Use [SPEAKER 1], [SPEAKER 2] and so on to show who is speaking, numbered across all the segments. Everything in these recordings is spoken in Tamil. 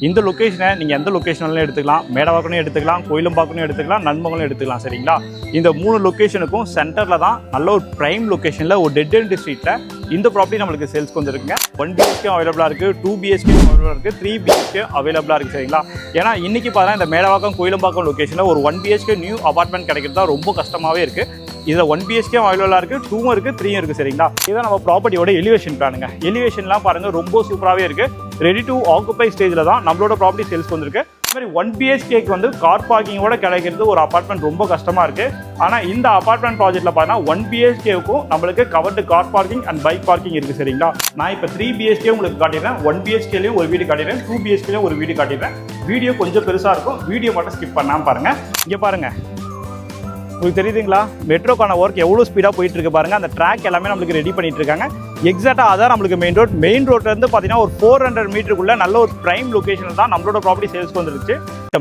[SPEAKER 1] இந்த லொகேஷனை நீங்கள் எந்த லொகேஷன்லையும் எடுத்துக்கலாம், மேடவாக்கனும் எடுத்துக்கலாம், கோயிலம்பாக்கனும் எடுத்துக்கலாம், நன்மங்கலம் எடுத்துக்கலாம். சரிங்களா? இந்த 3 லொகேஷனுக்கும் சென்டரில் தான் நல்ல ஒரு ப்ரைம் லொகேஷனில் ஒரு டெட் எண்ட் ஸ்ட்ரீட்டில் இந்த ப்ராப்பர்ட்டி நம்மளுக்கு சேல்ஸ்க்கு வந்துருக்குங்க. 1 BHK அவைலபிளாக இருக்குது, 2 BHK அவைலபிளாக இருக்குது, 3 BHK அவைலபிளாக இருக்குது. சரிங்களா? ஏன்னா இன்றைக்கி பார்த்தா இந்த மேடவாக்கம் கோயிலம்பாக்கம் லொகேஷனில் ஒரு 1 BHK நியூ அபார்ட்மெண்ட் கிடைக்கிறது தான் ரொம்ப கஷ்டமாகவே இருக்குது. இதில் 1 BHK அவைலபிளாக இருக்குது, 2 இருக்குது, 3 இருக்குது. சரிங்களா? இதுதான் நம்ம ப்ராப்பர்ட்டியோட எலிவேஷன் பிளானுங்க. எலிவேஷன்லாம் பாருங்கள் ரொம்ப சூப்பராகவே இருக்குது. ரெடி டு ஆக்குபை ஸ்டேஜில் தான் நம்மளோட ப்ராப்பர்ட்டி சேல்ஸ்க்கு வந்திருக்கு. இது மாதிரி 1 BHKக்கு வந்து கார் பார்க்கிங்கோட கிடைக்கிறது ஒரு அபார்ட்மெண்ட் ரொம்ப கஷ்டமாக இருக்குது. ஆனால் இந்த அபார்ட்மெண்ட் ப்ராஜெக்ட்டில் பார்த்தீங்கன்னா 1 BHKவுக்கும் நம்மளுக்கு covered car parking and bike parking இருக்குது. சரிங்களா? நான் இப்போ 3 BHK உங்களுக்கு காட்டிடுறேன், 1 BHKலையும் ஒரு வீடு காட்டிடுறேன், 2 BHKலையும் ஒரு வீடு காட்டிடுறேன். வீடியோ கொஞ்சம் பெருசாக இருக்கும், வீடியோ மட்டும் ஸ்கிப் பண்ணாமல் பாருங்கள். இங்கே பாருங்கள், உங்களுக்கு தெரியுதுங்களா மெட்ரோக்கான ஒர்க் எவ்வளோ ஸ்பீடாக போயிட்டு இருக்கு பாருங்கள். அந்த ட்ராக் எல்லாமே நம்மளுக்கு ரெடி பண்ணிட்டு இருக்காங்க. எக்ஸாக்டாக அதான் நம்மளுக்கு மெயின் ரோட்லேருந்து பார்த்தீங்கன்னா ஒரு 400 மீட்டருக்குள்ள நல்ல ஒரு ப்ரைம் லொகேஷனில் தான் நம்மளோட ப்ராப்பர்ட்டி சேல்ஸ்க்கு வந்துருச்சு.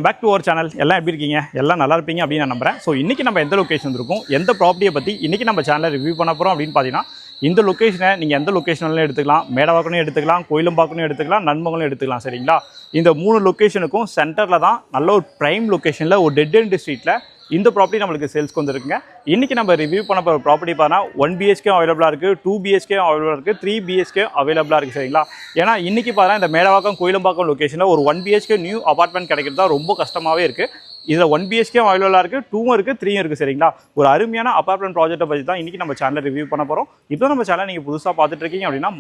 [SPEAKER 1] Back to our channel. எல்லாம் எப்படி இருக்கீங்க? எல்லாம் நல்லா இருப்பீங்க அப்படின்னு நான் நம்புறேன். ஸோ இன்றைக்கி நம்ம எந்த லொகேஷன் இருக்கும், எந்த ப்ராப்பர்ட்டியை பற்றி இன்றைக்கி நம்ம சேனலில் ரிவ்யூ பண்ண போகிறோம் அப்படின்னு பார்த்தீங்கன்னா, இந்த லொகேஷனை நீங்கள் எந்த லொகேஷன்லையும் எடுத்துக்கலாம், மேடவாக்கனும் எடுத்துக்கலாம், கோயிலம்பாக்கனும் எடுத்துக்கலாம், நன்மங்கலம் எடுத்துக்கலாம். சரிங்களா? இந்த 3 லொகேஷனுக்கும் சென்டரில் தான் நல்ல ஒரு ப்ரைம் லொகேஷனில் ஒரு டெட் எண்ட் ஸ்ட்ரீட்டில் இந்த ப்ராப்பர்ட்டி நம்மளுக்கு சேல்ஸ்க்கு வந்துருக்குங்க. இன்றைக்கி நம்ம ரிவ்யூ பண்ண போகிற ப்ராப்பர்ட்டி பார்த்தா 1 BHK அவைலபிளாக இருக்குது, 2 BHK அவைலபிளாக இருக்குது, 3 BHK அவைலபிளாக இருக்குது. சரிங்களா? ஏன்னா இன்றைக்கி பார்த்தா இந்த மேடவாக்கம் கோயிலம்பாக்கம் லொகேஷனில் ஒரு 1 BHK நியூ அபார்ட்மெண்ட் கிடைக்கிறது தான் ரொம்ப கஷ்டமாகவே இருக்குது. இதில் 1 BHK அவைலபிளாக இருக்குது, 2 இருக்குது, 3 இருக்குது. சரிங்களா? ஒரு அருமையான அபார்ட்மெண்ட் ப்ராஜெக்ட்டை பற்றி தான் இன்றைக்கி நம்ம சேனலில் ரிவ்யூ பண்ண போகிறோம். இப்போ நம்ம சேனல் நீங்கள் புதுசாக பார்த்துட்டு இருக்கீங்க அப்படின்னா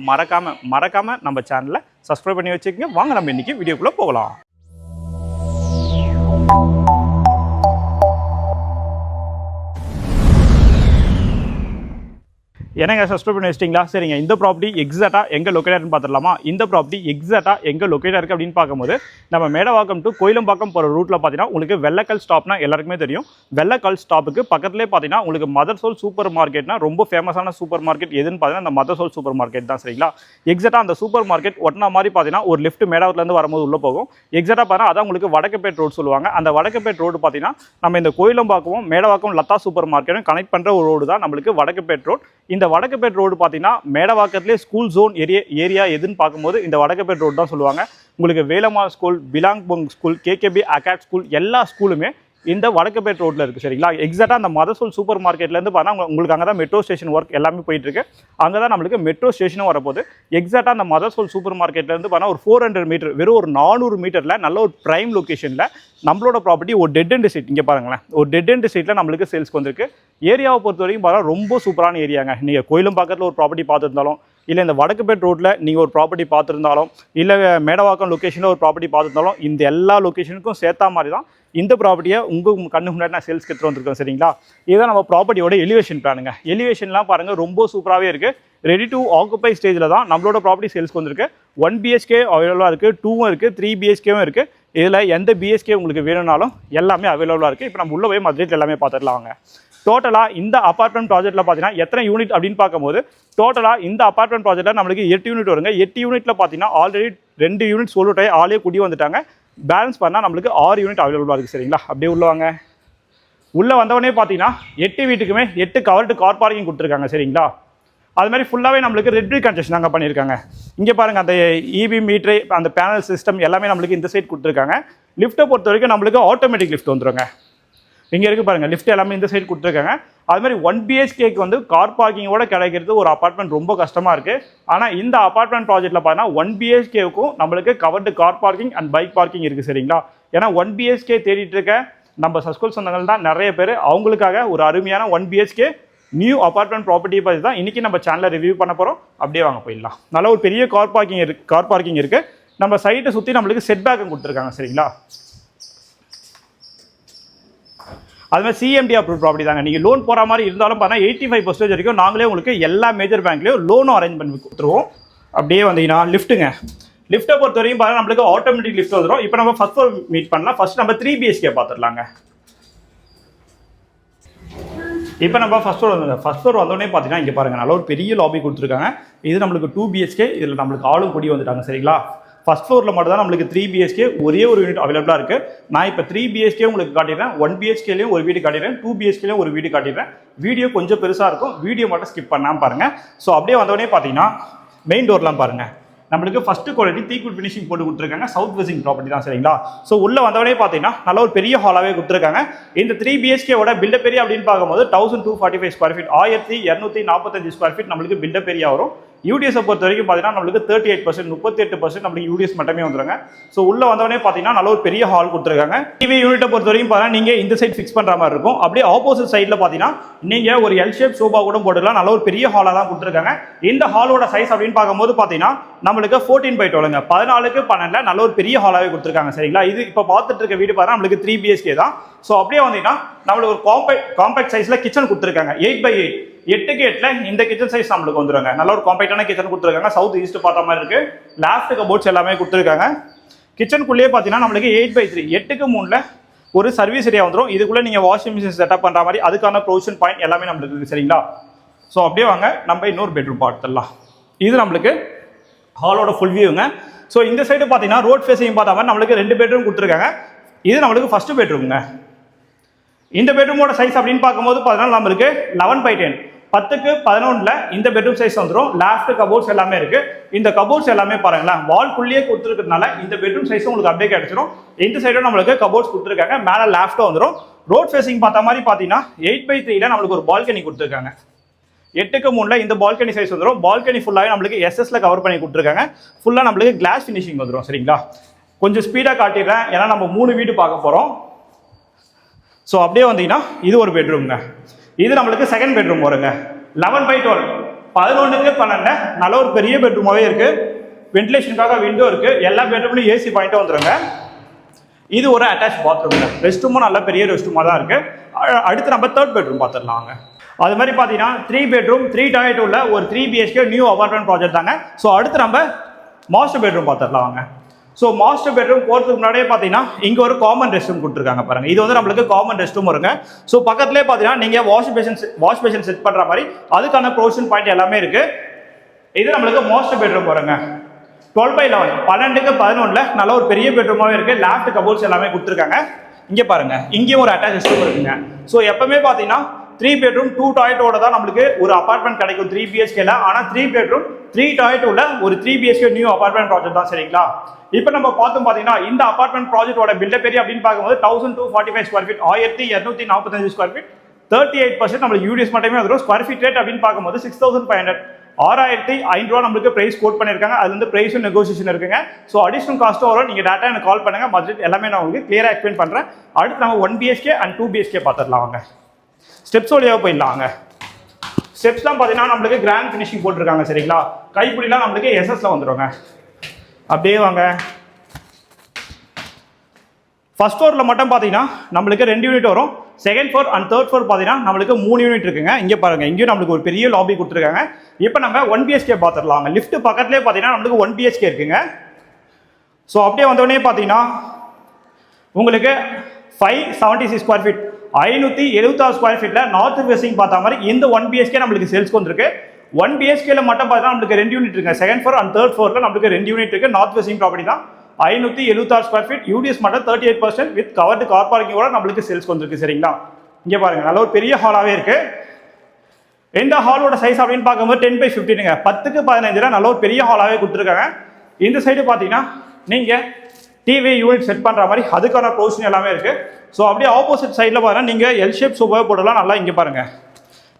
[SPEAKER 1] மறக்காமல் நம்ம சேனலை சப்ஸ்கிரைப் பண்ணி வச்சுக்கோங்க. வாங்க நம்ம இன்றைக்கி வீடியோக்குள்ளே போகலாம். என்னங்க சப்ஸ்கிரைப் பண்ணி வச்சிட்டிங்களா? சரிங்க. இந்த ப்ராப்பர்ட்டி எக்ஸாக்டாக எங்கே லொக்கேட்டட்னு பார்த்துடலாமா? இந்த ப்ராப்பர்ட்டி எக்ஸாக்டாக எங்கே லொக்கேட்டாக இருக்குது அப்படின்னு பார்க்கும்போது, நம்ம மேடவாக்கம் டு கோயிலம்பாக்கம் போகிற ரூட்டில் பார்த்தீங்கன்னா உங்களுக்கு வெள்ளக்கல் ஸ்டாப்னா எல்லாருக்குமே தெரியும். வெள்ளக்கல் ஸ்டாப்புக்கு பக்கத்துலேயே பார்த்தீங்கன்னா உங்களுக்கு மதர்சோல் சூப்பர் மார்க்கெட்னா ரொம்ப ஃபேமஸான சூப்பர் மார்க்கெட் எதுன்னு பார்த்தீங்கன்னா அந்த மதர்சோல் சூப்பர் மார்க்கெட் தான். சரிங்களா? எக்ஸாக்டாக அந்த சூப்பர் மார்க்கெட் ஒட்டின மாதிரி பார்த்தீங்கன்னா ஒரு லெஃப்ட் மேடவாக்கத்துலேருந்து வரும்போது உள்ளே போகும். எக்ஸாக்டாக பார்த்தா அதான் உங்களுக்கு வடக்கப்பேட் ரோடு சொல்லுவாங்க. அந்த வடக்கப்பேட் ரோடு பார்த்தீங்கன்னா நம்ம இந்த கோயிலம்பாக்கமும் மேடவாக்கம் லதா சூப்பர் மார்க்கெட்டும் கனெக்ட் பண்ணுற ஒரு ரோடு தான் நம்மளுக்கு வடக்கப்பேட் ரோடு. இந்த வடக்கப்பேட் ரோடு பார்த்தீங்கன்னா மேடவாக்கத்திலே ஸ்கூல் ஜோன் ஏரியா எதுன்னு பார்க்கும்போது இந்த வடக்கப்பேட் ரோடு தான் சொல்லுவாங்க. உங்களுக்கு Velammal school, Billabong school, KKB அகாட் ஸ்கூல் எல்லா ஸ்கூலுமே இந்த வடக்கப்பேட் ரோட்டில் இருக்குது. சரிங்களா? எக்ஸாக்டாக அந்த மதர்சோல் சூப்பர் மார்க்கெட்லேருந்து பார்த்தா உங்களுக்கு அங்கே தான் மெட்ரோ ஸ்டேஷன் ஒர்க் எல்லாமே போயிட்டுருக்கு. அங்கே தான் நம்மளுக்கு மெட்ரோ ஸ்டேஷனும் வரப்போகுது. எக்ஸாக்டாக அந்த மதர்சோல் சூப்பர் மார்க்கெட்லேருந்து பார்த்தா ஒரு 400 மீட்டர், வெறும் ஒரு 400 மீட்டரில் நல்ல ஒரு ப்ரைம் லொக்கேஷனில் நம்மளோட ப்ராப்பர்ட்டி ஒரு டெட் எண்ட் ஸ்ட்ரீட். இங்கே பாருங்களேன், ஒரு டெட் எண்ட் ஸ்ட்ரீட்டில் நம்மளுக்கு சேல்ஸ்க்கு வந்திருக்கு. ஏரியாவை பொறுத்த வரைக்கும் பார்த்தா ரொம்ப சூப்பரான ஏரியாங்க. நீங்கள் கோயிலம்பாக்கத்தில் ஒரு ப்ராப்பர்ட்டி பார்த்துருந்தாலும், இல்லை இந்த வடக்கப்பேட் ரோட்டில் நீங்கள் ஒரு ப்ராப்பர்ட்டி பார்த்துருந்தாலும், இல்லை மேடவாக்கம் லொக்கேஷனில் ஒரு ப்ராப்பர்ட்டி பார்த்துருந்தாலும், இந்த எல்லா லொக்கேஷனுக்கும் சேர்த்தா மாதிரி தான் இந்த ப்ராப்பர்ட்டியை உங்கள் கண்ணு முன்னாடி நான் சேல்ஸ்க்கு எடுத்துகிட்டு வந்திருக்கோம். சரிங்களா? இதுதான் நம்ம ப்ராப்பர்ட்டியோட எலிவேஷன் பிளானுங்க. எலிவேஷன்லாம் பாருங்கள் ரொம்ப சூப்பராகவே இருக்குது. ரெடி டு ஆக்குபை ஸ்டேஜில் தான் நம்மளோட ப்ராப்பர்ட்டி சேல்ஸ்க்கு வந்திருக்கு. 1 BHK அவைலபிளாக இருக்குது, 2 இருக்குது, 3 BHKவும் இருக்குது. இதில் எந்த BHK உங்களுக்கு வேணும்னாலும் எல்லாமே அவைலபிளாக இருக்குது. இப்போ நம்ம உள்ளே போய் மதுரையில் எல்லாமே பார்த்துடலாங்க. டோட்டலாக இந்த அபார்ட்மெண்ட் ப்ராஜெக்ட்டில் பார்த்தீங்கன்னா எத்தனை யூனிட் அப்படின்னு பார்க்கும்போது, டோட்டலாக இந்த அபார்ட்மெண்ட் ப்ராஜெக்ட்டில் நம்மளுக்கு 8 யூனிட் வருங்க. 8 யூனிட்டில் பார்த்தீங்கன்னா ஆல்ரெடி 2 யூனிட் சொல்லிட்டு ஆளே குடி வந்துட்டாங்க. பேலன்ஸ் பண்ணால் நம்மளுக்கு 6 யூனிட் அவைலபிளாக இருக்குது. சரிங்களா? அப்படியே உள்ள வாங்க. உள்ளே வந்தவொடனே பார்த்தீங்கன்னா 8 வீட்டுக்குமே 8 கவர்டு கார் பார்க்கிங் கொடுத்துருக்காங்க. சரிங்களா? அது மாதிரி ஃபுல்லாகவே நம்மளுக்கு ரெட் பிரிக் கன்ஸ்ட்ரக்ஷன் அங்கே பண்ணியிருக்காங்க. இங்கே பாருங்கள், அந்த EB மீட்ரு, அந்த பேனல் சிஸ்டம் எல்லாமே நம்மளுக்கு இந்த சைட் கொடுத்துருக்காங்க. லிஃப்ட்டை பொறுத்த வரைக்கும் நம்மளுக்கு ஆட்டோமேட்டிக் லிஃப்ட் வந்துடுங்க. இங்கே இருக்குது பாருங்கள், லிஃப்ட் எல்லாமே இந்த சைடு கொடுத்துருக்காங்க. அதுமாதிரி 1 BHKக்கு வந்து கார் பார்க்கிங்கோட கிடைக்கிறது ஒரு அப்பார்ட்மெண்ட் ரொம்ப கஷ்டமாக இருக்குது. ஆனால் இந்த அப்பார்ட்மெண்ட் ப்ராஜெக்ட்டில் பார்த்தீங்கன்னா 1 BHKவுக்கும் நம்மளுக்கு covered car parking and bike parking இருக்குது. சரிங்களா? ஏன்னா 1 BHK தேடிட்டு இருக்க நம்ம சஸ்கோல் சொந்தங்கள் தான் நிறைய பேர். அவங்களுக்காக ஒரு அருமையான 1 BHK நியூ அப்பார்ட்மெண்ட் ப்ராப்பர்ட்டியை பற்றி தான் இன்றைக்கி நம்ம சேனலில் ரிவ்யூ பண்ண போகிறோம். அப்படியே வாங்க போயிடலாம். நல்ல ஒரு பெரிய கார் பார்க்கிங் இருக்குது. நம்ம சைட்டை சுற்றி நம்மளுக்கு செட் பேக்கும் கொடுத்துருக்காங்க. சரிங்களா? அதுமாதிரி CMD அப்ரூவ் ப்ராப்பர்ட்டி தாங்க. நீங்கள் லோன் போகிற மாதிரி இருந்தாலும் பார்த்தா 85% வரைக்கும் நாங்களே உங்களுக்கு எல்லா மேஜர் பேங்க்லேயும் லோனும் அரேஞ்ச் பண்ணி கொடுத்துருவோம். அப்படியே வந்தீங்கன்னா லிஃப்ட்டுங்க. லிஃப்ட்டை பொறுத்த வரைக்கும் பார்த்தா நம்மளுக்கு ஆட்டோமேட்டிக் லிஃப்ட் வந்துடும். இப்போ நம்ம ஃபர்ஸ்ட் ஃப்ளோர் மீட் பண்ணலாம். ஃபர்ஸ்ட் நம்ம 3 BHK பார்த்துடலாங்க. இப்போ நம்ம ஃபர்ஸ்ட் ஃப்ளோர் வந்தோடனே பார்த்தீங்கன்னா இங்கே பாருங்கள், நல்ல ஒரு பெரிய லாபி கொடுத்துருக்காங்க. இது நம்மளுக்கு 2 BHK. இதில் நம்மளுக்கு ஆளும் கூடி வந்துட்டாங்க. சரிங்களா? ஃபர்ஸ்ட் ஃப்ளோரில் மட்டும் தான் நம்மளுக்கு 3 BHK ஒரே ஒரு யூனிட் அவைலபிளாக இருக்குது. நான் இப்போ 3 BHK உங்களுக்கு காட்டிடுறேன், 1 BHKலையும் ஒரு வீடு காட்டிடுறேன், 2 BHKலையும் ஒரு வீடு காட்டிடுறேன். வீடியோ கொஞ்சம் பெருசாக இருக்கும், வீடியோ மட்டும் ஸ்கிப் பண்ணாமல் பாருங்கள். ஸோ அப்படியே வந்தோடனே பார்த்தீங்கன்னா மெயின் டோர்லாம் பாருங்கள், நம்மளுக்கு ஃபர்ஸ்ட் குவாலிட்டி தீக்குள் ஃபினிஷிங் போட்டு கொடுத்துருக்காங்க. சவுத் ஃபேசிங் ப்ராப்பர்ட்டி தான் சரிங்களா. ஸோ உள்ள வந்தவனே பார்த்தீங்கன்னா நல்ல ஒரு பெரிய ஹாலாவே கொடுத்துருக்காங்க. இந்த 3 BHK பில்டப் ஏரியா அப்படின்னு பார்க்கும்போது 1245 ஸ்கொயர் ஃபீட் 1245 ஸ்கொயர் ஃபீட் நம்மளுக்கு பில்டப் ஏரியா வரும். யூடிஎஸ் பொறுத்த வரைக்கும் பார்த்தீங்கன்னா நம்மளுக்கு 38% 38% நம்மளுக்கு யூடிஎஸ் மட்டுமே வந்துருங்க. ஸோ உள்ள வந்தவனே பார்த்தீங்கன்னா நல்ல ஒரு பெரிய ஹால் கொடுத்துருக்காங்க. டிவி யூனிட்டை பொறுத்த வரைக்கும் பார்த்தீங்கன்னா நீங்கள் இந்த சைட் ஃபிக்ஸ் பண்ணுற மாதிரி இருக்கும். அப்படியே ஆப்போசிட் சைடில் பார்த்தீங்கன்னா நீங்கள் ஒரு எல் ஷேப் சோபா கூட போட்டுக்கலாம். நல்ல ஒரு பெரிய ஹாலாக தான் கொடுத்துருக்காங்க. இந்த ஹாலோட சைஸ் அப்படின்னு பார்க்கும்போது பார்த்தீங்கன்னா நம்மளுக்கு 14/12 14x12 நல்ல ஒரு பெரிய ஹாலாகவே கொடுத்துருக்காங்க சரிங்களா. இது இப்போ பார்த்துட்டு இருக்க வீடு பார்த்தா நம்மளுக்கு 3 BHK தான். ஸோ அப்படியே வந்தீங்கன்னா நம்மளுக்கு ஒரு காம்பேக்ட் சைஸில் கிச்சன் கொடுத்துருக்காங்க. 8x8 8க்கு 8ல இந்த கிச்சன் சைஸ் நம்மளுக்கு வந்துருங்க. நல்ல ஒரு காம்பேக்டான கிச்சன் கொடுத்துருக்காங்க. சவுத் ஈஸ்ட் பார்த்த மாதிரி இருக்கு. லாஃப்ட் கபோர்ட்ஸ் எல்லாமே கொடுத்துருக்காங்க. கிச்சனுக்குள்ளேயே பார்த்தீங்கன்னா நம்மளுக்கு 8x3 8க்கு 3ல ஒரு சர்வீஸ் ஏரியா வந்துடும். இதுக்குள்ளே நீங்கள் வாஷிங் மிஷின் செட்டப் பண்ணுற மாதிரி அதுக்கான ப்ரொவிஷன் பாயிண்ட் எல்லாமே நம்மளுக்கு இருக்குது சரிங்களா. ஸோ அப்படியே வாங்க நம்ம இன்னொரு பெட்ரூம் பார்த்துடலாம். இது நம்மளுக்கு ஹாலோட ஃபுல் வியூங்க. ஸோ இந்த சைடு பார்த்தீங்கன்னா ரோட் ஃபேஸையும் பார்த்த மாதிரி நம்மளுக்கு 2 பெட்ரூம் கொடுத்துருக்காங்க. இது நம்மளுக்கு ஃபர்ஸ்ட் பெட்ரூம்ங்க. இந்த பெட்ரூமோட சைஸ் அப்படின்னு பார்க்கும்போது பார்த்தீங்கன்னா நம்மளுக்கு 11/10 10x11 இந்த பெட்ரூம் சைஸ் வந்துடும். லாஃப்ட் கபோர்ட்ஸ் எல்லாமே இருக்கு. இந்த கபோர்ட்ஸ் எல்லாமே பாருங்களேன் வால்குள்ளேயே கொடுத்துருக்கிறதுனால இந்த பெட்ரூம் சைஸ் உங்களுக்கு அப்படியே கிடைச்சிடும். இந்த சைடும் நம்மளுக்கு கபோர்ட்ஸ் கொடுத்துருக்காங்க. மேலே லாஃப்ட்டும் வந்துடும். ரோட் ஃபேஸிங் பார்த்த மாதிரி பார்த்தீங்கன்னா 8x3ல நம்மளுக்கு ஒரு பால்கனி கொடுத்துருக்காங்க. 8x3 இந்த பால்கனி சைஸ் வந்துடும். பால்கனி ஃபுல்லாகவே நம்மளுக்கு எஸ்எஸ்ல கவர் பண்ணி கொடுத்துருக்காங்க. ஃபுல்லாக நம்மளுக்கு கிளாஸ் ஃபினிஷிங் வந்துடும் சரிங்களா. கொஞ்சம் ஸ்பீடாக காட்டிடுறேன் ஏன்னா நம்ம 3 வீடு பார்க்க போகிறோம். ஸோ அப்படியே வந்தீங்கன்னா இது ஒரு பெட்ரூம்ங்க. இது நம்மளுக்கு செகண்ட் பெட்ரூம் வருங்க. 11/12 11x12 நல்ல ஒரு பெரிய பெட்ரூமாகவே இருக்கு. வென்டிலேஷனுக்காக விண்டோ இருக்கு. எல்லா பெட்ரூம்லையும் ஏசி பாயிண்ட்டும் வந்துருங்க. இது ஒரு அட்டாச் பாத்ரூம்ங்க. ரெஸ்ட் ரூமும் நல்ல பெரிய ரெஸ்ட் ரூமாக தான் இருக்கு. அடுத்து நம்ம தேர்ட் பெட்ரூம் பார்த்துடலாங்க. அது மாதிரி பார்த்தீங்கன்னா 3 பெட்ரூம் 3 டாய்லெட் உள்ள ஒரு 3 BHK நியூ அபார்ட்மெண்ட் ப்ராஜெக்ட் தாங்க. ஸோ அடுத்து நம்ம மாஸ்டர் பெட்ரூம் பார்த்துடலாங்க. ஸோ மாஸ்டர் பெட்ரூம் போகிறதுக்கு முன்னாடியே பார்த்தீங்கன்னா இங்கே ஒரு காமன் ரெஸ்ட் ரூம் கொடுத்துருக்காங்க பாருங்க. இது வந்து நம்மளுக்கு காமன் ரெஸ்ட் ரூம் வருங்க. ஸோ பக்கத்துலேயே பார்த்தீங்கன்னா நீங்கள் வாஷ் பேஷன் செட் பண்ணுற மாதிரி அதுக்கான ப்ரொவிஷன் பாயிண்ட் எல்லாமே இருக்கு. இது நம்மளுக்கு மாஸ்டர் பெட்ரூம் வருங்க. 12/11 12x11 நல்ல ஒரு பெரிய பெட்ரூமாகவே இருக்கு. லாஃப்ட் கபோர்ட்ஸ் எல்லாமே கொடுத்துருக்காங்க. இங்கே பாருங்க இங்கேயும் ஒரு அட்டாச் ரெஸ்ட் ரூம் இருக்குங்க. ஸோ எப்பவுமே பார்த்தீங்கன்னா 3 பெட்ரூம் 2 டாய்லெட்டோட தான் நம்மளுக்கு ஒரு அபார்ட்மெண்ட் கிடைக்கும் 3 BHKல. ஆனால் 3 பெட்ரூம் 3 டாய்லெட் உள்ள ஒரு 3 BHK நியூ அபார்ட்மெண்ட் ப்ராஜெக்ட் தான் சரிங்களா. இப்போ நம்ம பார்த்தோம் பார்த்தீங்கன்னா இந்த அபார்ட்மெண்ட் ப்ராஜெக்டோட பில்டப் ஏரியா அப்படின்னு பார்க்கும்போது 1245 ஸ்கொயர் ஃபீட் 1245 ஸ்கொயர் ஃபீட் 38% நம்மளுக்கு யூடிஎஸ் மட்டுமே வந்துடும். ஸ்கொயர் ஃபீட் ரேட் அப்படின்னு பார்க்கும்போது 6500 6500 நம்மளுக்கு பிரைஸ் கோட் பண்ணியிருக்காங்க. அது வந்து பிரைஸும் நெகோசியேஷன் இருக்குங்க. ஸோ அடிஷனல் காஸ்ட்டும் வரும். நீங்கள் டேட்டா எனக்கு கால் பண்ணுங்க. பட்ஜெட் எல்லாமே நான் உங்களுக்கு கிளியராக எக்ஸ்பிளைன் பண்ணுறேன். அடுத்து நம்ம 1 BHK அண்ட் 2 BHK பார்த்துடலாம் வாங்க. ஸ்டெப்ஸ் வழியாக போயிடலாங்க. ஸ்டெப்ஸ்லாம் பார்த்தீங்கன்னா நம்மளுக்கு கிராண்ட் ஃபினிஷிங் போட்டிருக்காங்க சரிங்களா. கைப்பிடிலாம் நம்மளுக்கு எஸ்எஸ்ல வந்துடுங்க. அப்படியே வாங்க. ஃபர்ஸ்ட் ஃப்ளோரில் மட்டும் பார்த்தீங்கன்னா நம்மளுக்கு 2 யூனிட் வரும். Second floor and third floor பார்த்தீங்கன்னா நம்மளுக்கு 3 யூனிட் இருக்குங்க. இங்கே பாருங்க இங்கேயும் நம்மளுக்கு ஒரு பெரிய லாபி கொடுத்துருக்காங்க. இப்போ நம்ம 1 BHK பார்த்துடலாங்க. லிஃப்ட் பக்கத்துலேயே பார்த்தீங்கன்னா நம்மளுக்கு 1 BHK இருக்குங்க. ஸோ அப்படியே வந்தோடனே பார்த்தீங்கன்னா உங்களுக்கு 576 ஸ்கொயர் ஃபீட் 576 ஸ்கொயர் ஃபீட்டில் நார்த் ஃபேசிங் பார்த்தா மாதிரி இந்த 1 BHK நம்மளுக்கு சேல்ஸ்க்கு வந்திருக்கு. 1 BHKல மட்டும் பார்த்தீங்கன்னா நம்மளுக்கு 2 யூனிட் இருக்குங்க. செகண்ட் ஃப்ளோர் அண்ட் தேர்ட் ஃப்ளோரில் நம்மளுக்கு 2 யூனிட் இருக்கு. நார்த் ஃபேசிங் ப்ராப்பர்ட்டி தான். 576 ஸ்கொயர் ஃபீட் யூடிஎஸ் மட்டும் 38% வித் கவர்டு கார் பார்க்கிங்கோட நம்மளுக்கு சேல்ஸ்க்கு வந்திருக்கு சரிங்களா. இங்கே பாருங்க நல்ல ஒரு பெரிய ஹாலாகவே இருக்கு. இந்த ஹாலோட சைஸ் அப்படின்னு பார்க்கும்போது 10/15ங்க 10x15 நல்ல ஒரு பெரிய ஹாலாகவே கொடுத்துருக்காங்க. இந்த சைடு பார்த்தீங்கன்னா நீங்கள் டிவி யூனிட் செட் பண்ணுற மாதிரி அதுக்கான ப்ரொவிஷன் எல்லாமே இருக்குது. ஸோ அப்படியே ஆப்போசிட் சைடில் பாருங்கள் நீங்கள் எல் ஷேப் சோஃபா போடலாம். நல்லா இங்கே பாருங்கள்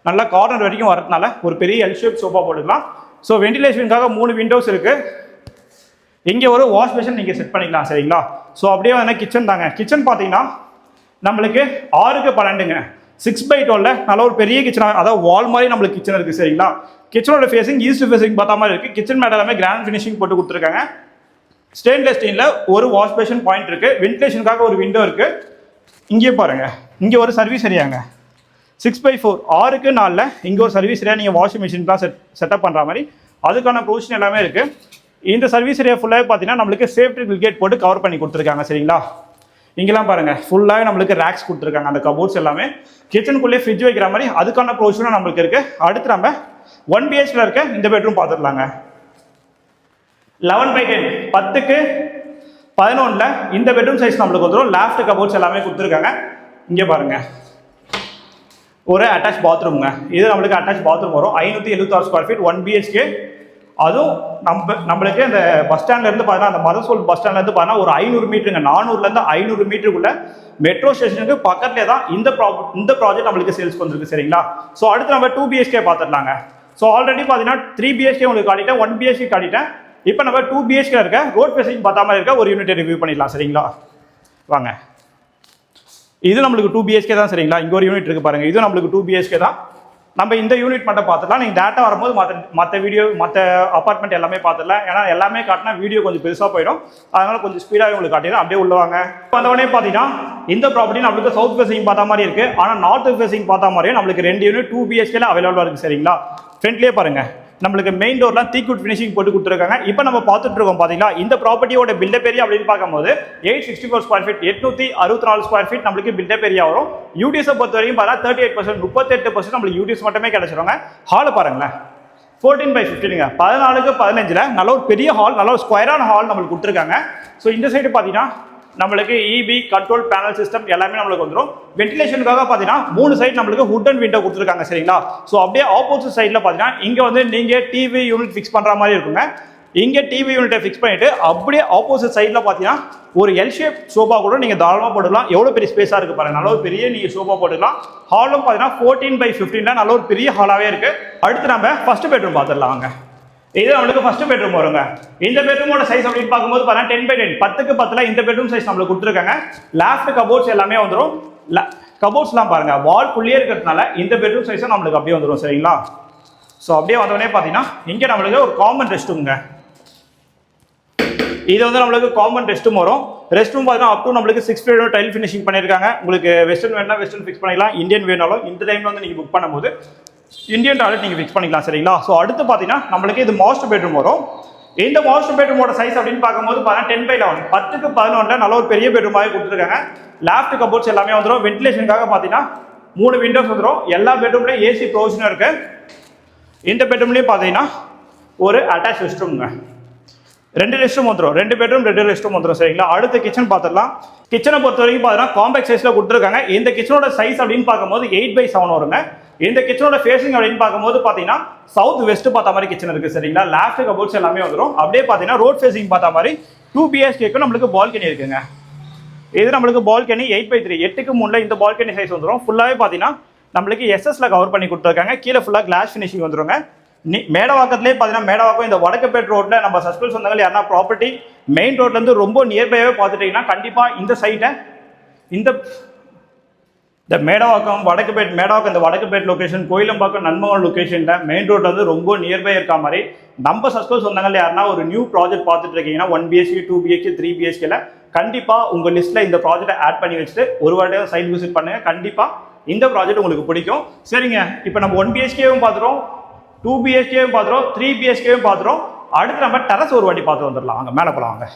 [SPEAKER 1] நல்லா கார்னர் வரைக்கும் வரதுனால ஒரு பெரிய எல் ஷேப் சோஃபா போட்டுக்கலாம். ஸோ வென்டிலேஷனுக்காக 3 விண்டோஸ் இருக்குது. இங்கே ஒரு வாஷ் பேஷன் நீங்கள் செட் பண்ணிக்கலாம் சரிங்களா. ஸோ அப்படியே வந்து கிச்சன் தாங்க. கிச்சன் பார்த்தீங்கன்னா நம்மளுக்கு 6x12ங்க 6/12 நல்ல ஒரு பெரிய கிச்சன். அதாவது வால் மாதிரி நம்மளுக்கு கிச்சன் இருக்குது சரிங்களா. கிச்சனோட ஃபேஸிங் ஈஸ்ட் ஃபேஸிங் பார்த்தா மாதிரி இருக்குது. கிச்சன் மேட் எல்லாமே கிராண்ட் ஃபினிஷிங் போட்டு கொடுத்துருக்காங்க. ஸ்டெயின்லெஸ் ஸ்டீலில் ஒரு வாஷ் பேஷன் பாயிண்ட் இருக்குது. வென்டிலேஷனுக்காக ஒரு விண்டோ இருக்குது. இங்கே பாருங்கள் இங்கே ஒரு சர்வீஸ் ஏரியாங்க. 6/4 6x4 இங்கே ஒரு சர்வீஸ் ஏரியா நீங்கள் வாஷிங் மிஷின்லாம் செட்டப் பண்ணுற மாதிரி அதுக்கான ப்ரொவிஷன் எல்லாமே இருக்குது. இந்த சர்வீஸ் ஏரியா ஃபுல்லாகவே பார்த்தீங்கன்னா நம்மளுக்கு சேஃப்டி கிரில்கேட் போட்டு கவர் பண்ணி கொடுத்துருக்காங்க சரிங்களா. இங்கெல்லாம் பாருங்கள் ஃபுல்லாகவே நம்மளுக்கு ரேக்ஸ் கொடுத்துருக்காங்க. அந்த கபோர்ட்ஸ் எல்லாமே கிச்சனுக்குள்ளேயே ஃப்ரிட்ஜ் வைக்கிற மாதிரி அதுக்கான ப்ரொவிஷனும் நம்மளுக்கு இருக்குது. அடுத்து நம்ம 1 BHK இருக்க இந்த பெட்ரூம் பார்த்துடலாங்க. 11/10 10x11 இந்த பெட்ரூம் சைஸ் நம்மளுக்கு வந்துடும். லாஃப்ட் கபோர்ட்ஸ் எல்லாமே கொடுத்துருக்காங்க. இங்கே பாருங்க ஒரு அட்டாச் பாத்ரூம்ங்க. இது நம்மளுக்கு அட்டாச் பாத்ரூம் வரும். 576 ஸ்கொயர் ஃபீட் 1 BHK அதுவும் நம்மளுக்கு அந்த பஸ் ஸ்டாண்ட்லேருந்து பார்த்தீங்கன்னா அந்த மதர்சோல் பஸ் ஸ்டாண்ட்லேருந்து பார்த்தீங்கன்னா ஒரு 500 மீட்டருங்க, 400லேருந்து 500 மீட்டருக்குள்ள மெட்ரோ ஸ்டேஷனுக்கு பக்கத்துலேயே தான் இந்த ப்ராஜெக்ட் நம்மளுக்கு சேல்ஸ்க்கு வந்துருக்கு. சரிங்களா? ஸோ அடுத்து நம்ம 2 BHK பார்த்துடலாங்க. ஸோ ஆல்ரெடி பார்த்தீங்கன்னா 3 BHK உங்களுக்கு காட்டிட்டேன், 1 BHK காட்டிட்டேன். இப்போ நம்ம 2 BHK இருக்க ரோட் ஃபேசிங் பார்த்தா மாதிரி இருக்க ஒரு யூனிட்டை ரிவ்யூ பண்ணிடலாம். சரிங்களா? வாங்க. இது நம்மளுக்கு 2 BHK தான். சரிங்களா? இங்கே ஒரு யூனிட் இருக்கு பாருங்க, இது நம்மளுக்கு 2 BHK தான். நம்ம இந்த யூனிட் மட்டும் பார்த்துக்கலாம். நீங்கள் டேட்டா வரும்போது மற்ற அப்பார்ட்மெண்ட் எல்லாமே பார்த்துடலாம். ஏன்னா எல்லாமே காட்டினா வீடியோ கொஞ்சம் பெருசாக போயிடும், அதனால கொஞ்சம் ஸ்பீடாக உங்களுக்கு காட்டிடும். அப்படியே உள்ளவாங்க. வந்தவொடனே பார்த்தீங்கன்னா இந்த ப்ராப்பர்ட்டி நம்மளுக்கு சவுத் ஃபேசிங் பார்த்தா மாதிரி இருக்கு, ஆனால் நார்த் ஃபேசிங் பார்த்தா மாதிரியும் நம்மளுக்கு 2 யூனிட் 2 BHK அவைலபிளாக இருக்கு. சரிங்களா? ஃப்ரண்ட்லேயே பாருங்க, நம்மளுக்கு மெயின் டோர்லாம் தீக்குட் ஃபினிஷிங் போட்டு கொடுத்துருக்காங்க. இப்போ நம்ம பார்த்துட்டு இருக்கோம் பார்த்தீங்களா, இந்த ப்ராப்பர்ட்டியோட பில்டப் ஏரியா அப்படின்னு பார்க்கும்போது 864 ஸ்கொயர் ஃபீட், 864 ஸ்கொயர் ஃபீட் நம்மளுக்கு பில்டப் ஏரியா வரும். யூடிஎஸை பொறுத்த வரைக்கும் பார்த்தா 38%, 38% நம்மளுக்கு யூடிஎஸ் மட்டுமே கிடைச்சிருவாங்க. ஹாலை பாருங்களேன், 14/15ங்க, 14x15 நல்ல ஒரு பெரிய ஹால், நல்ல ஒரு ஸ்கொயரான ஹால் நம்மளுக்கு கொடுத்துருக்காங்க. ஸோ இந்த சைடு பார்த்தீங்கன்னா நம்மளுக்கு இபி கண்ட்ரோல் பேனல் சிஸ்டம் எல்லாமே நம்மளுக்கு வந்துடும். வென்டிலேஷனுக்காக பார்த்தீங்கன்னா 3 சைடு நம்மளுக்கு வுட் அண்ட் விண்டோ கொடுத்துருக்காங்க. சரிங்களா? ஸோ அப்படியே ஆப்போசிட் சைடில் பார்த்தீங்கன்னா இங்கே வந்து நீங்கள் டிவி யூனிட் ஃபிக்ஸ் பண்ணுற மாதிரி இருக்குங்க. இங்கே டிவி யூனிட்டை ஃபிக்ஸ் பண்ணிட்டு அப்படியே ஆப்போசிட் சைடில் பார்த்தீங்கன்னா ஒரு எல் ஷேப் சோஃபா கூட நீங்கள் தாராளமாக போட்டுக்கலாம். எவ்வளோ பெரிய ஸ்பேஸாக இருக்குது பாருங்க, நல்ல ஒரு பெரிய நீங்கள் சோஃபா போட்டுக்கலாம். ஹாலும் பார்த்தீங்கன்னா 14/15 நல்ல ஒரு பெரிய ஹாலாகவே இருக்குது. அடுத்து நம்ம ஃபர்ஸ்ட் பெட்ரூம் பார்த்துடலாங்க. இது நம்மளுக்கு ஃபர்ஸ்ட் பெட்ரூம் வருங்க. இந்த பெட்ரூமோட சைஸ் அப்படின்னு பார்க்கும்போது பார்த்தீங்கன்னா 10/10, 10க்கு 10 இந்த பெட்ரூம் சைஸ் நம்மளுக்கு கொடுத்துருக்காங்க. லேஃப்ட் கபோர்ட்ஸ் எல்லாமே வந்துடும். கபோர்ட்ஸ்லாம் பாருங்க வால் குள்ளே இருக்கிறதுனால இந்த பெட்ரூம் சைஸும் நம்மளுக்கு அப்படியே வந்துடும். சரிங்களா? ஸோ அப்படியே வந்தோடனே பார்த்தீங்கன்னா இங்கே நம்மளுக்கு ஒரு காமன் ரெஸ்ட் ரூம்ங்க. இது வந்து நம்மளுக்கு காமன் ரெஸ்ட் ரூம் வரும். ரெஸ்ட் ரூம் பார்த்தீங்கன்னா அப் டு நம்மளுக்கு 6 ஃபீட் டைல் ஃபினிஷிங் பண்ணியிருக்காங்க. உங்களுக்கு வெஸ்டர்ன் வேணும்னா வெஸ்டர்ன் ஃபிக்ஸ் பண்ணிக்கலாம், இந்தியன் வேணாலும் இந்த டைமில் வந்து நீங்கள் புக் பண்ணும்போது இந்தியன் டாய்லெட் நீங்கள் ஃபிக்ஸ் பண்ணிக்கலாம். சரிங்களா? ஸோ அடுத்து பார்த்தீங்கன்னா நம்மளுக்கு இது மாஸ்டர் பெட்ரூம் வரும். இந்த மாஸ்டர் பெட்ரூமோட சைஸ் அப்படின்னு பார்க்கும்போது பார்த்தீங்கன்னா 10/11, 10க்கு 11 நல்ல ஒரு பெரிய பெட்ரூமாகவே கொடுத்துருக்காங்க. லேஃப்ட் கபோர்ட்ஸ் எல்லாமே வந்துடும். வென்டிலேஷனுக்காக பார்த்தீங்கன்னா 3 விண்டோஸ் வந்துடும். எல்லா பெட்ரூம்லேயும் ஏசி ப்ரொவிஷனும் இருக்கு. இந்த பெட்ரூம்லேயும் பார்த்தீங்கன்னா ஒரு அட்டாச் ரெஸ்ட் ரூம்ங்க, 2 ரெஸ்ட் ரூம் வந்துடும். 2 பெட்ரூம் 2 ரெஸ்ட் ரூம் வந்துடும். சரிங்களா? அடுத்த கிச்சன் பார்த்துடலாம். கிச்சனை பொறுத்த வரைக்கும் பார்த்தீங்கன்னா காம்பேக்ட் சைஸில் கொடுத்துருக்காங்க. இந்த கிச்சனோட சைஸ் அப்படின்னு பார்க்கும்போது 8/7 வருங்க. இந்த கிச்சனோட ஃபேசிங் அப்படின்னு பார்க்கும்போது பார்த்தீங்கன்னா சவுத் வெஸ்ட் பார்த்த மாதிரி கிச்சன் இருக்கு. சரிங்களா? லேஃப்ட் கபோர்ட்ஸ் எல்லாமே வந்துடும். அப்படியே பார்த்தீங்கன்னா ரோட் ஃபேசிங் பார்த்த மாதிரி 2 BHK நம்மளுக்கு பால்கனி இருக்குங்க. இது நம்மளுக்கு பால்கனி 8/3, 8க்கு 3 இந்த பால்கனி சைஸ் வந்துடும். ஃபுல்லாகவே பார்த்தீங்கன்னா நம்மளுக்கு எஸ்எஸ்ல கவர் பண்ணி கொடுத்துருக்காங்க. கீழே ஃபுல்லாக கிளாஸ் ஃபினிஷிங் வந்துருங்க. மேடவாக்கத்துலேயே பார்த்தீங்கன்னா மேடவாக்கம் இந்த வடக்குப்பேட் ரோட்டில் நம்ம சஸ்பென்ஸ் வந்தாங்க யாருன்னா ப்ராப்பர்ட்டி மெயின் ரோட்லேருந்து ரொம்ப நியர்பையாகவே பார்த்துட்டிங்கன்னா கண்டிப்பாக இந்த சைட்டை இந்த மேடவாக்கம் மேடவாக்கம் இந்த வடக்குப்பேட் லொக்கேஷன், கோயிலம்பாக்கம் நன்மங்கலம் லொக்கேஷனில் மெயின் ரோட்ல வந்து ரொம்ப நியர்பை இருக்க மாதிரி நம்ம சஸ்பென்ஸ் வந்தாங்க யாருன்னா ஒரு நியூ ப்ராஜெக்ட் பார்த்துட்டு இருக்கீங்கன்னா 1 BHK 2 BHK 3 BHKல கண்டிப்பாக உங்கள் லிஸ்ட்டில் இந்த ப்ராஜெக்டை ஆட் பண்ணி வச்சுட்டு ஒரு வாட்டியாக சைட் விசிட் பண்ணுங்க. கண்டிப்பாக இந்த ப்ராஜெக்ட் உங்களுக்கு பிடிக்கும். சரிங்க, இப்போ நம்ம 1 BHKவும் பார்த்துறோம், 2 BHKவும் பார்த்துறோம், 3 BHKவும் பார்த்துறோம். அடுத்து நம்ம டெரஸ் ஒரு வாட்டி பார்த்து வந்துடலாம். அங்கே மேலே போகலாம். வாங்க.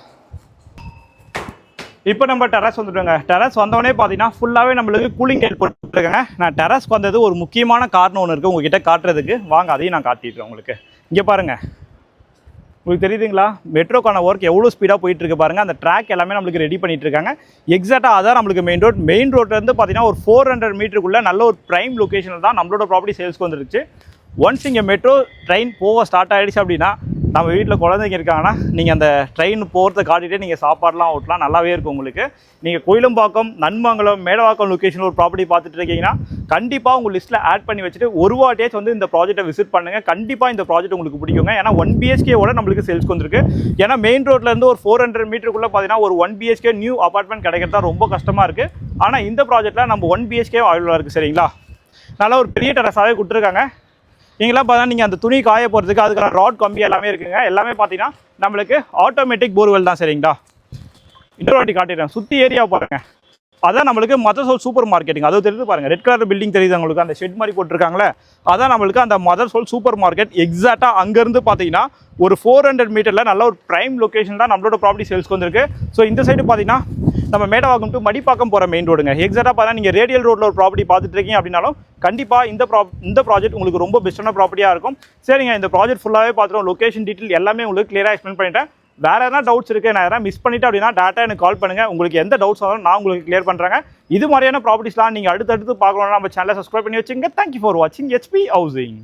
[SPEAKER 1] இப்போ நம்ம டெரஸ் வந்துட்டோங்க. டெரஸ் வந்தோடனே பார்த்தீங்கன்னா ஃபுல்லாகவே நம்மளுக்கு கூலிங் டைல் போட்டுருக்காங்க. நான் டெரஸ்க்கு வந்தது ஒரு முக்கியமான காரணம் ஒன்று இருக்குது உங்ககிட்ட காட்டுறதுக்கு. வாங்க அதையும் நான் காட்டிடுறேன் உங்களுக்கு. இங்கே பாருங்கள், உங்களுக்கு தெரியுதுங்களா மெட்ரோக்கான ஒர்க் எவ்வளோ ஸ்பீடாக போயிட்டு இருக்கு பாருங்கள். அந்த ட்ராக் எல்லாமே நம்மளுக்கு ரெடி பண்ணிட்டு இருக்காங்க. எக்ஸாக்டாக அதான் நம்மளுக்கு மெயின் ரோட்லேருந்து பார்த்தீங்கன்னா ஒரு 400 மீட்டருக்குள்ளே நல்ல ஒரு ப்ரைம் லொக்கேஷனில் தான் நம்மளோட ப்ராப்பர்ட்டி சேல்ஸ்க்கு வந்துருச்சு. ஒன்ஸ் இங்கே மெட்ரோ ட்ரெயின் போக ஸ்டார்ட் ஆகிடுச்சு அப்படின்னா நம்ம வீட்டில் குழந்தைங்க இருக்காங்கன்னா நீங்கள் அந்த ட்ரெயின் போகிறத காட்டிகிட்டே நீங்கள் சாப்பாடெலாம் ஓட்டலாம், நல்லாவே இருக்கும் உங்களுக்கு. நீங்கள் கோயிலம்பாக்கம், நன்மங்கலம், மேடவாக்கம் லொக்கேஷனில் ஒரு ப்ராப்பர்ட்டி பார்த்துட்டு இருக்கீங்கன்னா கண்டிப்பாக உங்கள் லிஸ்ட்டில் ஆட் பண்ணி வச்சுட்டு ஒரு வாட்டியாச்சும் வந்து இந்த ப்ராஜெக்ட்டை விசிட் பண்ணுங்கள். கண்டிப்பாக இந்த ப்ராஜெக்ட் உங்களுக்கு பிடிக்குங்க. ஏன்னா 1 BHKவோட நம்மளுக்கு சேல்ஸ்க்கு வந்துருக்கு. ஏன்னா மெயின் ரோட்லேருந்து ஒரு 400 மீட்டருக்குள்ளே பார்த்தீங்கன்னா ஒரு 1 BHK நியூ அப்பார்ட்மெண்ட் கிடைக்கிறதா ரொம்ப கஷ்டமாக இருக்குது. ஆனால் இந்த ப்ராஜெக்ட்டில் நம்ம 1 BHK அவைலபிளாக இருக்குது. சரிங்களா? நல்லா ஒரு பெரிய டெரஸாகவே கொடுத்துருக்காங்க. நீங்களாம் பார்த்தா நீங்கள் அந்த துணி காய போகிறதுக்கு அதுக்கான ராட் கம்பி எல்லாமே இருக்குங்க. எல்லாமே பார்த்தீங்கன்னா நம்மளுக்கு ஆட்டோமேட்டிக் போர்வெல் தான். சரிங்களா? இன்னொரு வாட்டி காட்டிடுறேன். சுற்றி ஏரியா பாருங்கள், அதான் நம்மளுக்கு மதர்சோல் சூப்பர் மார்க்கெட்டுங்க. அது தெரியுது பாருங்கள், ரெட் கலர் பில்டிங் தெரியுது உங்களுக்கு, அந்த ஷெட் மாதிரி போட்டிருக்காங்களே அதான் நம்மளுக்கு அந்த மதர்சோல் சூப்பர் மார்க்கெட். எக்ஸாக்டாக அங்கேருந்து பார்த்தீங்கன்னா ஒரு 400 மீட்டரில் நல்ல ஒரு ப்ரைம் லொக்கேஷன் தான் நம்மளோட ப்ராப்பர்ட்டி சேல்ஸ்க்கு வந்துருக்கு. ஸோ இந்த சைடு பார்த்தீங்கன்னா நம்ம மேடவாக்கம் டு மடிப்பாக்கம் போகிற மெயின் ரோடுங்க. எக்ஸாக்டாக பார்த்தா நீங்கள் ரேடியல் ரோட்டில் ஒரு ப்ராப்பர்ட்டி பார்த்துட்டு இருக்கீங்க அப்படின்னாலும் கண்டிப்பாக இந்த ப்ராஜெக்ட் உங்களுக்கு ரொம்ப பெஸ்ட்டான ப்ராப்பர்ட்டியாக இருக்கும். சரிங்க, இந்த ப்ராஜெக்ட் ஃபுல்லாகவே பார்த்துருவோம். லொக்கேஷன் டீட்டெயில் எல்லாமே உங்களுக்கு கிளியராக எக்ஸ்பிளைன் பண்ணிட்டேன். வேறு எதனா டவுட்ஸ் இருக்குது, நான் எதனா மிஸ் பண்ணிவிட்டு அப்படின்னா டேட்டா எனக்கு கால் பண்ணுங்கள். உங்களுக்கு எந்த டவுட்ஸ் ஆனாலும் நான் உங்களுக்கு கிளியர் பண்ணுறேங்க. இது மாதிரியான ப்ராப்பர்ட்டிஸ்லாம் நீங்கள் அடுத்தடுத்து பார்க்கணும்னா நம்ம சேனலை சப்ஸ்கிரைப் பண்ணி வச்சுங்க. தேங்க்யூ ஃபார் வாட்சிங் HP ஹவுசிங்.